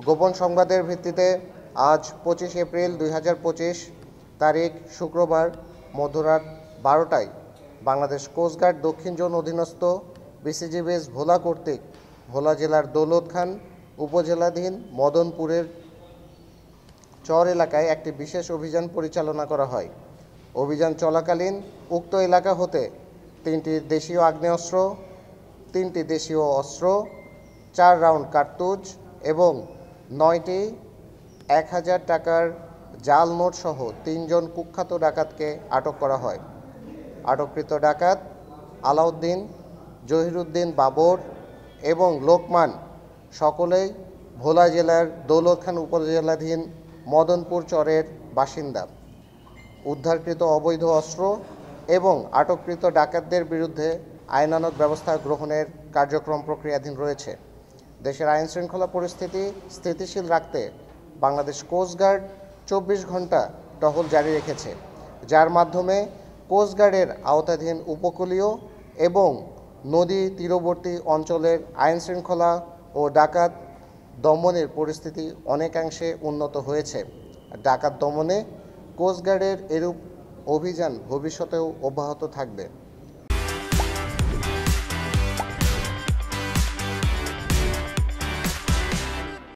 গোপন সংবাদের ভিত্তিতে আজ 25 এপ্রিল 2025 তারিখ শুক্রবার মধ্যরাত 12টায় বাংলাদেশ কোস্টগার্ড দক্ষিণ জোন অধীনস্থ বিসিজি বেস ভোলা কর্তৃক ভোলা জেলার দৌলত খান উপজেলাধীন মদনপুরের চর এলাকায় একটি বিশেষ অভিযান পরিচালনা করা হয়। অভিযান চলাকালীন উক্ত এলাকা হতে 3টি দেশীয় আগ্নেয়াস্ত্র, 3টি দেশীয় অস্ত্র, 4 রাউন্ড কার্তুজ এবং 9টি 1000 টাকার জাল নোট সহ 3 জন কুখ্যাত ডাকাতকে আটক করা হয়। আটককৃত ডাকাত আলাউদ্দিন, জহিরুদ্দিন বাবর এবং লোকমান সকলেই ভোলা জেলার দৌলত খান উপজেলাধীন মদনপুর চরের বাসিন্দা। উদ্ধারকৃত অবৈধ অস্ত্র এবং আটককৃত ডাকাতদের বিরুদ্ধে আইনানুগ ব্যবস্থা গ্রহণের কার্যক্রম প্রক্রিয়াধীন রয়েছে। দেশের আইনশৃঙ্খলা পরিস্থিতি স্থিতিশীল রাখতে বাংলাদেশ কোস্টগার্ড 24 ঘন্টা টহল জারি রেখেছে, যার মাধ্যমে কোস্টগার্ডের আওতাধীন উপকূলীয় এবং নদী তীরবর্তী অঞ্চলের আইনশৃঙ্খলা ও ডাকাত দমনের পরিস্থিতি অনেকাংশে উন্নত হয়েছে। ডাকাত দমনে কোস্টগার্ডের এরূপ অভিযান ভবিষ্যতেও অব্যাহত থাকবে।